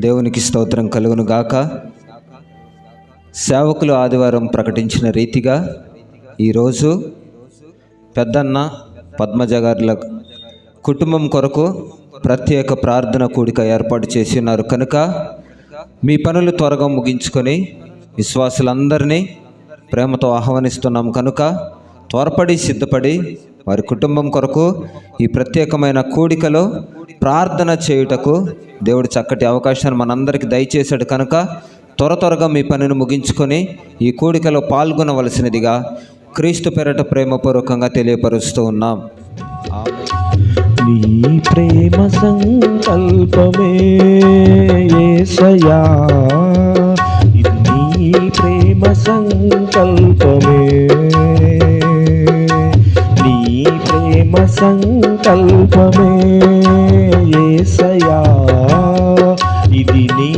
దేవునికి స్తోత్రం కలుగును గాక. సేవకులు ఆదివారం ప్రకటించిన రీతిగా ఈరోజు పెద్దన్న పద్మజ గారుల కుటుంబం కొరకు ప్రత్యేక ప్రార్థన కూడిక ఏర్పాటు చేసి ఉన్నారు కనుక మీ పనులు త్వరగా ముగించుకొని విశ్వాసులందరినీ ప్రేమతో ఆహ్వానిస్తున్నాం కనుక త్వరపడి సిద్ధపడి వారి కుటుంబం కొరకు ఈ ప్రత్యేకమైన కూడికలో ప్రార్థన చేయుటకు దేవుడు చక్కటి అవకాశాన్ని మనందరికీ దయచేశాడు కనుక త్వరగా మీ పనిని ముగించుకొని ఈ కూడికలో పాల్గొనవలసినదిగా క్రీస్తు పేరట ప్రేమపూర్వకంగా తెలియపరుస్తూ ఉన్నాం. నీ ప్రేమ సంకల్పమే యేసయ్యా, ఇది నీ ప్రేమ సంకల్పమే, నీ ప్రేమ సంకల్పమే యేసయ్యా, ఇది నీ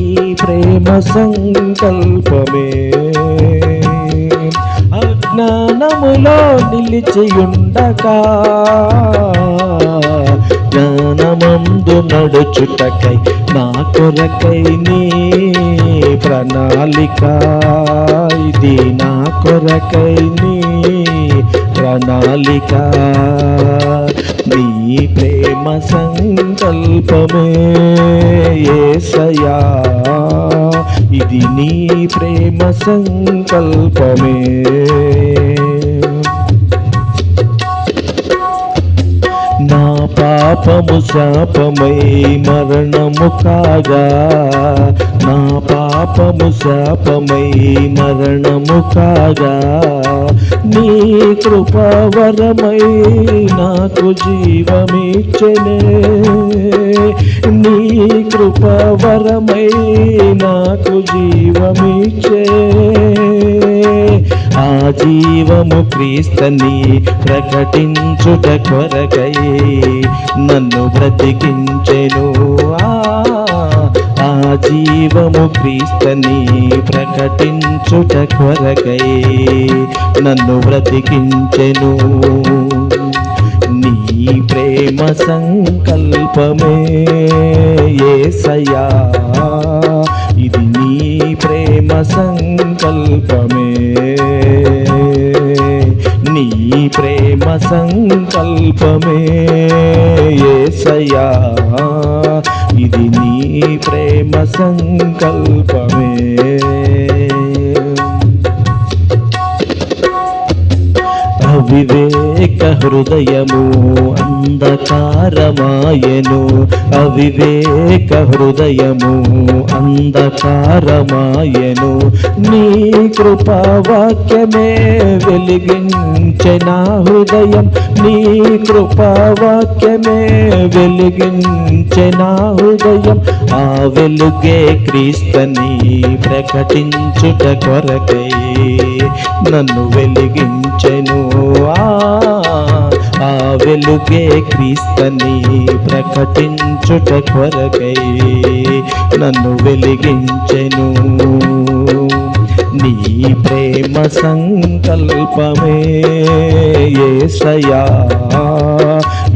ప్రేమ సంకల్పమే. అజ్ఞానములో నిలిచియుండగా జ్ఞానమందు నడుచుటకై నా కొరకై నీ ప్రణాళిక, ఇది నా కొరకై నీ ప్రణాళిక. నీ ప్రేమ సంకల్పమే యేసయ్యా, ఇది నీ ప్రేమ సంకల్పమే. నా పాపము శాపమై మరణము కాగా, నా పాపము శాపమై మరణము కాగా, నీ కృపావరమై నాకు జీవమిచ్చెనే, నీ కృపావరమై నాకు జీవమిచ్చే. ఆ జీవము క్రీస్తుని ప్రకటించుట కొరకై నన్ను బ్రతికించెను. ఆ జీవము క్రీస్తుని ప్రకటించుట కొరకై నన్ను బ్రతికించెను. నీ ప్రేమ సంకల్పమే యేసయ్యా, ఇది నీ ప్రేమ సంకల్పమే, నీ ప్రేమ సంకల్పమే యేసయ్యా, ఇది నీ ప్రేమ సంకల్పమే. అవివేక హృదయము అంధకారమాయెను, అవివేక హృదయము అంధకారమాయెను, నీ కృపావాక్యమే వెలిగించె నా హృదయం, నీ కృపావాక్యమే వెలిగించె నా హృదయం. ఆ వెలుగే క్రీస్తుని ప్రకటించుట కొరకై నన్ను వెలిగించెను. ఆ వెలుగే క్రీస్తుని ప్రకటించుట కొరకై నన్ను వెలిగించెను. నీ ప్రేమ సంకల్పమే యేసయ్యా,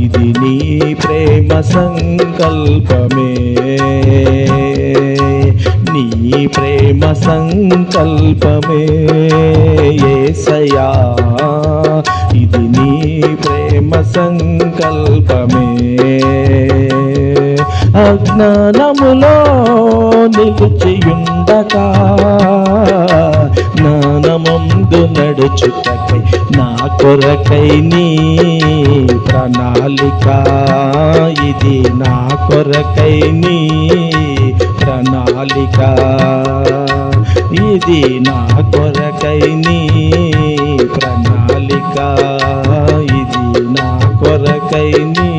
ఇది నీ ప్రేమ సంకల్పమే, నీ ప్రేమ సంకల్పమే యేసయ్యా, ఇది నీ ప్రేమ సంకల్పమే. అజ్ఞానములో నిలిచియుండగా జ్ఞానమందు నడుచుటకై నా కొరకై నీ ప్రణాళిక, ఇది నా కొరకై నీ ప్రణాళిక, ఇది నా కొరకై నీ ప్రణాళిక, ఇది నా కొరకై నీ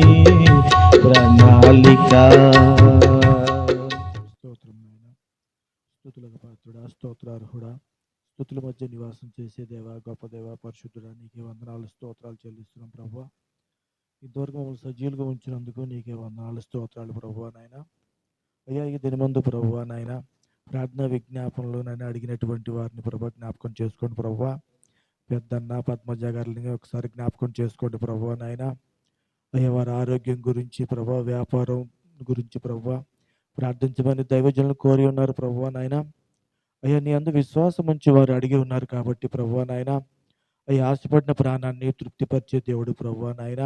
ప్రణాళిక. స్తుతులకు పాత్రుడా, స్తోత్రార్హుడా, స్తుతుల మధ్య నివాసం చేసే దేవ, గొప్ప దేవ, పరిశుద్ధుడా, నీకే వందనాలు స్తోత్రాలు చెల్లిస్తున్నాం ప్రభువా. ఇంతవరకు మమ్మల్ని సజీవులుగా ఉంచినందుకు నీకే వందనాలు స్తోత్రాలు ప్రభువా. నాయన అయ్యా, ఈ దినమందు ప్రభువా నాయన ప్రార్థనా విజ్ఞాపనలు నన్ను అడిగినటువంటి వారిని ప్రభా జ్ఞాపకం చేసుకోండి ప్రభువా. పెద్దన్న పద్మజ గారిని ఒకసారి జ్ఞాపకం చేసుకోండి ప్రభువా నాయన. అయ్యా, వారి ఆరోగ్యం గురించి ప్రభా, వ్యాపారం గురించి ప్రభా, ప్రార్థించమని దైవజనులు కోరి ఉన్నారు ప్రభువా నాయన. అయ్యా నీ అందు విశ్వాసం ఉంచి వారు అడిగి ఉన్నారు కాబట్టి ప్రభువా నాయన, అయ్యా ఆశపడిన ప్రాణాన్ని తృప్తిపరిచే దేవుడు ప్రభువా నాయన,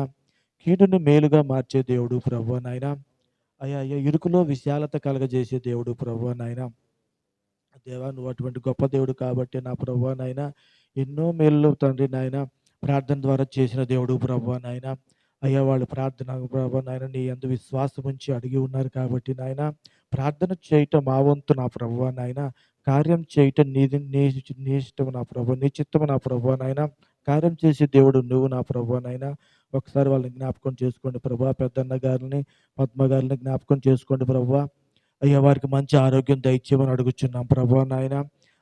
కీడును మేలుగా మార్చే దేవుడు ప్రభువా నాయన, అయ్యా అయ్యా ఇరుకులో విశాలత కలగజేసే దేవుడు ప్రభువా నాయన. దేవా నువ్వు అటువంటి గొప్ప దేవుడు కాబట్టి నా ప్రభువా నాయన, ఎన్నో మేలులు తండ్రి నాయన ప్రార్థన ద్వారా చేసిన దేవుడు ప్రభువా నాయన. అయ్యా వాళ్ళు ప్రార్థన ప్రభువా నాయన నీ యందు విశ్వాసం ఉంచి అడిగి ఉన్నారు కాబట్టి నాయన, ప్రార్థన చేయటం మా వంతు నా ప్రభువా నాయన, కార్యం చేయటం నీది నీ ఇష్టము నా ప్రభు, నీ చిత్తము నా ప్రభువా నాయన. కార్యం చేసే దేవుడు నువ్వు నా ప్రభువా నాయన. ఒకసారి వాళ్ళని జ్ఞాపకం చేసుకోండి ప్రభా, పెద్దన్న గారిని, పద్మ గారిని జ్ఞాపకం చేసుకోండి ప్రభువా. అయ్యా వారికి మంచి ఆరోగ్యం దయచేయమని అడుగుచున్నాం ప్రభువా నాయన.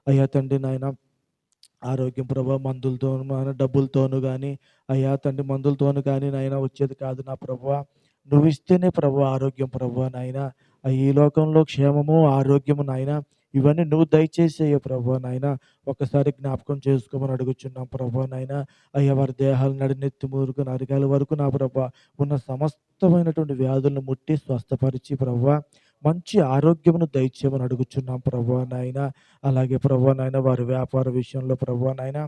అయ్యా తండ్రి నాయన, ఆరోగ్యం ప్రభా మందులతోను మన డబ్బులతోను గానీ, అయ్యా తండ్రి మందులతోను కానీ నాయన వచ్చేది కాదు నా ప్రభువా. నువ్వు ఇస్తేనే ప్రభువా ఆరోగ్యం ప్రభువా నాయన. ఈ లోకంలో క్షేమము, ఆరోగ్యము నాయన ఇవన్నీ నువ్వు దయచేసేయ ప్రభువా నాయన. ఒక్కసారి జ్ఞాపకం చేసుకోమని అడుగుచున్నాం ప్రభువా నాయన. అయ్యా వారి దేహాలు నడినెత్తి మురుగు నరకాల వరకు నా ప్రభువా ఉన్న సమస్తమైనటువంటి వ్యాధులను ముట్టి స్వస్థపరిచి ప్రభువా మంచి ఆరోగ్యమును దయచేయమని అడుగుచున్నాం ప్రభువా నాయన. అలాగే ప్రభువా నాయన వారి వ్యాపార విషయంలో ప్రభువా నాయన,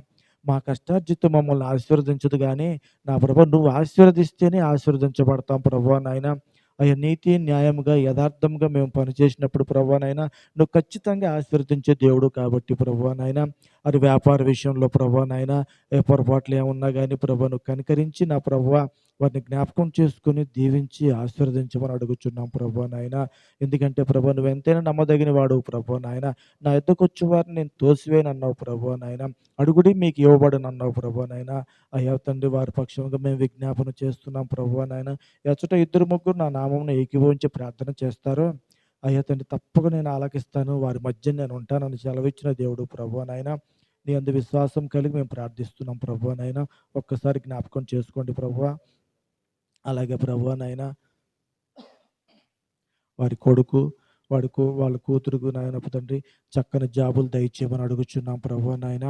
మా కష్టార్జితం మమ్మల్ని ఆశీర్వదించదు కానీ నా ప్రభా నువ్వు ఆశీర్వదిస్తేనే ఆశీర్వదించబడతాం ప్రభువా నాయన. అయ్యా నీతి న్యాయముగా యథార్థంగా మేము పనిచేసినప్పుడు ప్రభువా నాయన నువ్వు ఖచ్చితంగా ఆశీర్వదించే దేవుడు కాబట్టి ప్రభువా నాయన. అది వ్యాపార విషయంలో ప్రభువా నాయన ఏ పొరపాట్లు ఏమున్నా కానీ ప్రభా నువ్వు కనికరించి నా ప్రభువా వారిని జ్ఞాపకం చేసుకుని దీవించి ఆశీర్వదించమని అడుగుచున్నాం ప్రభువా నాయన. ఎందుకంటే ప్రభా నువ్వు ఎంతైనా నమ్మదగిన వాడు ప్రభువా నాయన. నా ఎద్దకు వచ్చే వారిని నేను తోసివేయనన్నావు ప్రభువా నాయన. అడుగుడి మీకు ఇవ్వబడనన్నావు ప్రభువా నాయన. అయ్యా తండ్రి వారి పక్షంగా మేము విజ్ఞాపన చేస్తున్నాం ప్రభువా నాయన. ఎచ్చట ఇద్దరు ముగ్గురు నా నామమున ఏకీభవించి ప్రార్థన చేస్తారు, అయ్యా తండ్రి తప్పక నేను ఆలకిస్తాను, వారి మధ్య నేను ఉంటానని సెలవిచ్చిన దేవుడు ప్రభువా నాయన. నీ అందు విశ్వాసం కలిగి మేము ప్రార్థిస్తున్నాం ప్రభువా నాయన. ఒక్కసారి జ్ఞాపకం చేసుకోండి ప్రభువా. అలాగే ప్రభువా నాయన వారి కొడుకు, వాళ్ళ కూతురుకు నాయన తండ్రి చక్కని జాబులు దయచేయమని అడుగుచున్నాం ప్రభువా నాయన.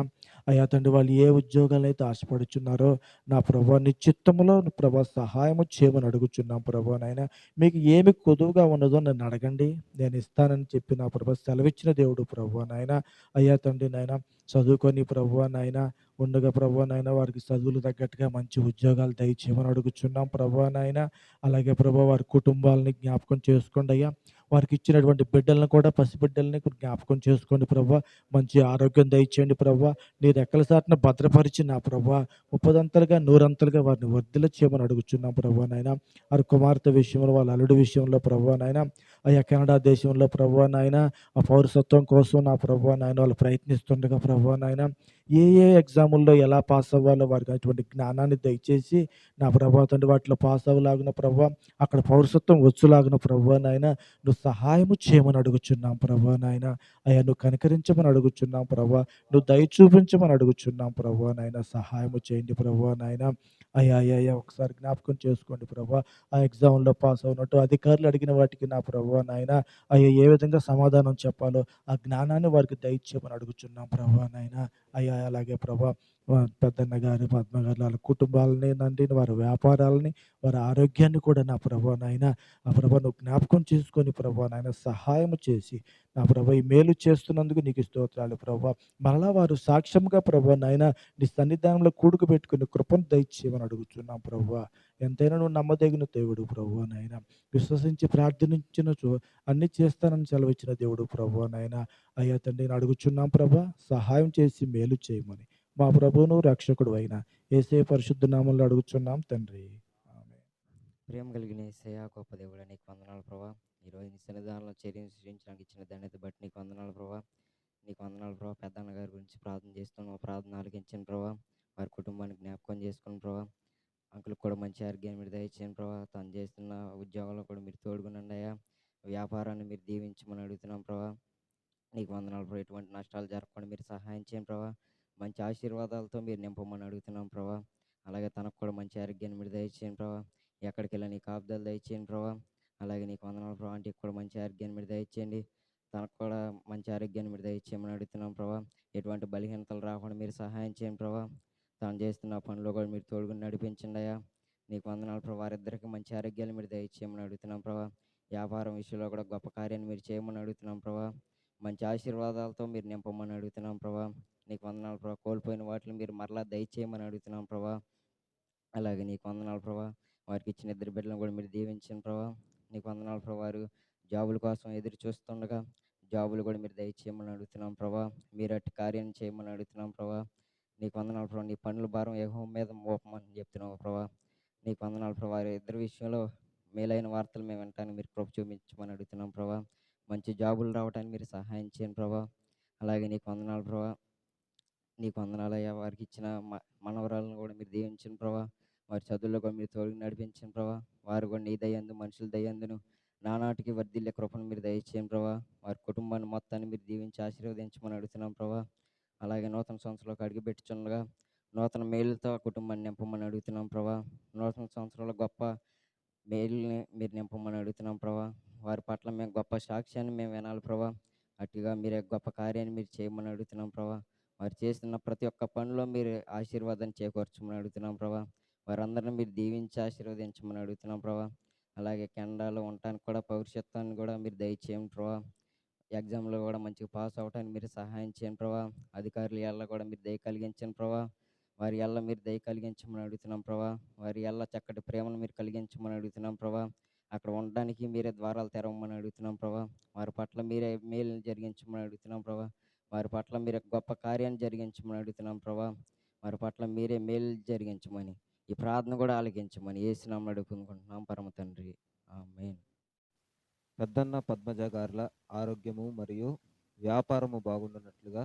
అయ్యా తండ్రి వాళ్ళు ఏ ఉద్యోగాలైతే ఆశపడుచున్నారో నా ప్రభువా నీ చిత్తములో ప్రభా సహాయము చేయమని అడుగుచున్నాం ప్రభువా నాయన. మీకు ఏమి కొదువుగా ఉన్నదో నన్ను అడగండి నేను ఇస్తానని చెప్పి నా ప్రభా సెలవిచ్చిన దేవుడు ప్రభువా నాయన. అయ్యా తండ్రి నాయన చదువుకొని ప్రభువా నాయన ఉండగా ప్రభువా నాయన వారికి చదువులు తగ్గట్టుగా మంచి ఉద్యోగాలు దయచేయమని అడుగుచున్నాం ప్రభువా నాయన. అలాగే ప్రభా వారి కుటుంబాలని జ్ఞాపకం చేసుకోండి అయ్యా. వారికి ఇచ్చినటువంటి బిడ్డలను కూడా పసిబిడ్డల్ని జ్ఞాపకం చేసుకోండి ప్రభా. మంచి ఆరోగ్యం దయచేయండి ప్రభా. నీ రెక్కల చాటున భద్రపరిచి నా ప్రభా ముప్పదంతలుగా నూరంతలుగా వారిని వర్ధిల్ల చేయమని అడుగుచున్నాం ప్రభువా నాయన. వారి కుమార్తె విషయంలో వాళ్ళ అల్లుడి విషయంలో ప్రభువా నాయన, అయ్యా కెనడా దేశంలో ప్రభువా నాయన ఆ పౌరసత్వం కోసం నా ప్రభువా నాయన వాళ్ళు ప్రయత్నిస్తుండగా ప్రభువా నాయన ఏ ఎగ్జాముల్లో ఎలా పాస్ అవ్వాలో వారికి అటువంటి జ్ఞానాన్ని దయచేసి నా ప్రభా తండ్రి వాటిలో పాస్ అవ్వలాగిన ప్రభా అక్కడ పౌరసత్వం వచ్చులాగిన ప్రభువా నాయన నువ్వు సహాయము చేయమని అడుగుచున్నాం ప్రభువా నాయన. అయ్యా నువ్వు కనికరించమని అడుగుచున్నాం ప్రభా. నువ్వు దయ చూపించమని అడుగుచున్నాం ప్రభువా నాయన. సహాయము చేయండి ప్రభువా నాయన. అయ్యా అయ్యా అయ్యా ఒకసారి జ్ఞాపకం చేసుకోండి ప్రభా. ఆ ఎగ్జామ్లో పాస్ అవునట్టు అధికారులు అడిగిన వాటికి నా ప్రభువా నాయన అయ్యా ఏ విధంగా సమాధానం చెప్పాలో ఆ జ్ఞానాన్ని వారికి దయచేయమని అడుగుచున్నాం ప్రభువా నాయన. అయ్యా అలాగే ప్రభా పెద్దన్న గారు, పద్మ గారు వాళ్ళ కుటుంబాలని నండి వారి వ్యాపారాలని వారి ఆరోగ్యాన్ని కూడా నా ప్రభువా నాయన ఆ ప్రభా నువ్వు జ్ఞాపకం చేసుకొని ప్రభువా నాయన సహాయం చేసి నా ప్రభా ఈ మేలు చేస్తున్నందుకు నీకు స్తోత్రాలు ప్రభా. మరలా వారు సాక్ష్యంగా ప్రభువా నాయన నీ సన్నిధానంలో కూడుకు పెట్టుకుని కృపను దయచేయమని అడుగుతున్నాం ప్రభువా. ఎంతైనా నువ్వు నమ్మదగిన దేవుడు ప్రభువా నాయన. విశ్వసించి ప్రార్థించినచో అన్ని చేస్తానని సెలవిచ్చిన దేవుడు ప్రభువా నాయన. అయ్యా తండ్రి నేను అడుగుచున్నాం ప్రభా సహాయం చేసి మేలు చేయమని మా ప్రభువును రక్షకుడు అయిన యేసయ్య పరిశుద్ధ నామములో అడుగుచున్నాం తండ్రి. ఆమేన్. ప్రేమ కలిగిన యేసయ్య గొప్ప దేవుడా నీకు వందనాలు ప్రభా. ఈరోజు నీ సన్నిధానంలో చర్యను సృష్టించడానికి ఇచ్చిన ధన్యత బట్టి నీకు వందనాలు ప్రభా. నీకు వందనాలు ప్రభా. పెద్దన్న గారి గురించి ప్రార్థన చేస్తున్నాం, మా ప్రార్థన ఆలకించండి ప్రభా. వారి కుటుంబాన్ని జ్ఞాపకం చేసుకోండి ప్రభా. అంకుల్కి కూడా మంచి ఆరోగ్యాన్ని మీరు దయచేయండి ప్రభా. తను చేస్తున్న ఉద్యోగంలో కూడా మీరు తోడుగునండి అయ్యా. వ్యాపారాన్ని మీరు దీవించమని అడుగుతున్నాం ప్రభా. నీకు వందనాలు ప్రభా. ఎటువంటి నష్టాలు జరగకుండా మీరు సహాయం చేయండి ప్రభా. మంచి ఆశీర్వాదాలతో మీరు నింపమని అడుగుతున్నాం ప్రభా. అలాగే తనకు కూడా మంచి ఆరోగ్యాన్ని మీరు దయచేయండి ప్రభా. ఎక్కడికి వెళ్ళా నీ కాపుదలు దయచేయండి ప్రభా. అలాగే నీకు వందనాలు ప్రభా. ఆంటీకి కూడా మంచి ఆరోగ్యాన్ని మీరు దయచేయండి. తనకు కూడా మంచి ఆరోగ్యాన్ని మీరు దయచేయమని అడుగుతున్నాం ప్రభా. ఎటువంటి బలహీనతలు రాకుండా మీరు సహాయం చేయండి ప్రభా. తాను చేస్తున్న పనిలో కూడా మీరు తోడుగుని నడిపించండి అయ్యా. నీకు వందనాలు ప్రభా. వారిద్దరికి మంచి ఆరోగ్యాలు మీరు దయచేయమని అడుగుతున్నాం ప్రభా. వ్యాపారం విషయంలో కూడా గొప్ప కార్యాన్ని మీరు చేయమని అడుగుతున్నాం ప్రభా. మంచి ఆశీర్వాదాలతో మీరు నింపమని అడుగుతున్నాం ప్రభా. నీకు వందనాలు ప్రభా. కోల్పోయిన వాటిని మీరు మరలా దయచేయమని అడుగుతున్నాం ప్రభా. అలాగే నీకు వందనాలు ప్రభా. వారికి ఇచ్చిన ఇద్దరు బిడ్డలను కూడా మీరు దీవించండి ప్రభా. నీకు వందనాలు ప్రభా. వారు జాబుల కోసం ఎదురు చూస్తుండగా జాబులు కూడా మీరు దయచేయమని అడుగుతున్నాం ప్రభా. మీరు అట్టి కార్యం చేయమని అడుగుతున్నాం ప్రభా. నీకు వందనాలు ప్రభా. నీ పనుల భారం యెహోవా మీద మోపమని చెప్తున్నావు ప్రభా. నీకు వందనాలు ప్రభా. వారి ఇద్దరి విషయంలో మేలైన వార్తలు మేము వినటానికి మీరు కృప చూపించమని అడుగుతున్నాం ప్రభా. మంచి జాబులు రావడానికి మీరు సహాయం చేయండి ప్రభా. అలాగే నీకు వందనాలు ప్రభా. నీకు వందనాలయ్యా. వారికి ఇచ్చిన మనవరాలను కూడా మీరు దీవించండి ప్రభా. వారి చదువుల్లో కూడా మీరు తోడుగా నడిపించండి ప్రభా. వారు కూడా నీ దయందు మనుషుల దయందును నానాటికి వర్ధిల్లే కృపను మీరు దయచేయండి ప్రభా. వారి కుటుంబాన్ని మొత్తాన్ని మీరు దీవించి ఆశీర్వదించమని అడుగుతున్నాం ప్రభా. అలాగే నూతన సంవత్సరంలోకి అడుగుపెట్టుచుండగా నూతన మేలుతో ఆ కుటుంబాన్ని నింపమని అడుగుతున్నాం ప్రభా. నూతన సంవత్సరంలో గొప్ప మేలుని మీరు నింపమని అడుగుతున్నాం ప్రభా. వారి పట్ల మేము గొప్ప సాక్ష్యాన్ని మేము వినాలి ప్రభా. అట్టిగా మీరే గొప్ప కార్యాన్ని మీరు చేయమని అడుగుతున్నాం ప్రభా. వారు చేస్తున్న ప్రతి ఒక్క పనిలో మీరు ఆశీర్వాదాన్ని చేకూర్చమని అడుగుతున్నాం ప్రభా. వారందరిని మీరు దీవించి ఆశీర్వదించమని అడుగుతున్నాం ప్రభా. అలాగే కెనడాలో ఉండటానికి కూడా పౌరుషత్వాన్ని కూడా మీరు దయచేయండి ప్రభా. ఎగ్జామ్లో కూడా మంచిగా పాస్ అవ్వడానికి మీరు సహాయం చేయండి ప్రభా. అధికారుల ఎల్ల కూడా మీరు దయ కలిగించండి ప్రభా. వారి ఎల్ల మీరు దయ కలిగించమని అడుగుతున్నాం ప్రభా. వారి ఎల్ల చక్కటి ప్రేమను మీరు కలిగించమని అడుగుతున్నాం ప్రభా. అక్కడ ఉండడానికి మీరే ద్వారాలు తెరవమని అడుగుతున్నాం ప్రభా. వారి పట్ల మీరే మేలు జరిగించమని అడుగుతున్నాం ప్రభా. వారి పట్ల మీరే గొప్ప కార్యాన్ని జరిగించమని అడుగుతున్నాం ప్రభా. వారి పట్ల మీరే మేలు జరిగించమని ఈ ప్రార్థన కూడా ఆలకించమని యేసునామములో అడుగుకుంటున్నాం పరమ తండ్రి. ఆమేన్. పెద్దన్న పద్మజ గారుల ఆరోగ్యము మరియు వ్యాపారము బాగుండునట్లుగా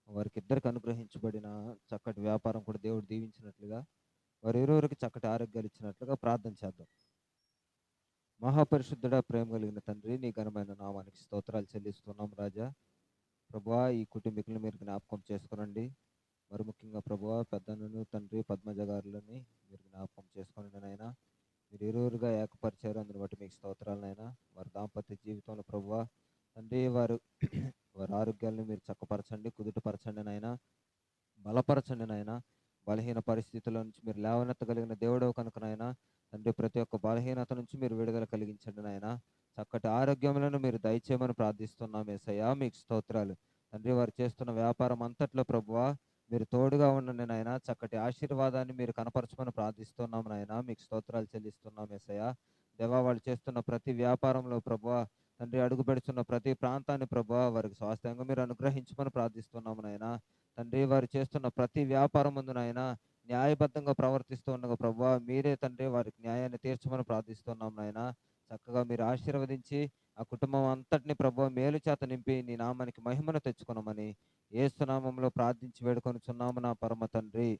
వారికి ఇద్దరికి అనుగ్రహించబడిన చక్కటి వ్యాపారం కూడా దేవుడు దీవించినట్లుగా వారి ఇరువురికి చక్కటి ఆరోగ్యాలు ఇచ్చినట్లుగా ప్రార్థన చేద్దాం. మహాపరిశుద్ధుడా, ప్రేమ కలిగిన తండ్రి, నీ ఘనమైన నామానికి స్తోత్రాలు చెల్లిస్తున్నాం రాజా. ప్రభువా, ఈ కుటుంబీకులను మీరు జ్ఞాపకం చేసుకునండి. మరి ముఖ్యంగా ప్రభువా, పెద్దన్నను తండ్రి పద్మజ గారులని మీరు జ్ఞాపకం చేసుకోండి నాయన. మీరు ఇరువురుగా ఏకపరిచారు, అందుని బట్టి మీకు స్తోత్రాలు నాయన. వారి దాంపత్య జీవితంలో ప్రభువా తండ్రి వారి ఆరోగ్యాలను మీరు చక్కపరచండి, కుదుటపరచండి నాయన, బలపరచండి నాయన. బలహీన పరిస్థితుల నుంచి మీరు లేవనెత్తగలిగిన దేవుడవు కనుక నాయన తండ్రి, ప్రతి ఒక్క బలహీనత నుంచి మీరు విడుదల కలిగించండి నాయన. చక్కటి ఆరోగ్యములను మీరు దయచేయమని ప్రార్థిస్తున్నాం యేసయ్యా. మీకు స్తోత్రాలు తండ్రి. వారు చేస్తున్న వ్యాపారం అంతట్లో ప్రభువా మీరు తోడుగా ఉండండి నాయన. చక్కటి ఆశీర్వాదాన్ని మీరు కనపరచమని ప్రార్థిస్తున్నాం నాయన. మీకు స్తోత్రాలు చెల్లిస్తున్నాం యేసయ్యా. దేవా, వాళ్ళు చేస్తున్న ప్రతి వ్యాపారంలో ప్రభువా తండ్రి, అడుగు పెడుతున్న ప్రతి ప్రాంతాన్ని ప్రభువా వారికి స్వాస్థ్యంగా మీరు అనుగ్రహించమని ప్రార్థిస్తున్నాము నాయన. తండ్రి, వారు చేస్తున్న ప్రతి వ్యాపారం ముందు నాయన న్యాయబద్ధంగా ప్రవర్తిస్తూ ఉండగా ప్రభువా మీరే తండ్రి వారికి న్యాయాన్ని తీర్చమని ప్రార్థిస్తున్నాం నాయన. చక్కగా మీరు ఆశీర్వదించి ఆ కుటుంబం అంతటిని ప్రభువా మేలు చేత నింపి నీ నామానికి మహిమను తెచ్చుకున్నామని యేసు నామములో ప్రార్థించి వేడుకొనుచున్నాము నా పరమ తండ్రి.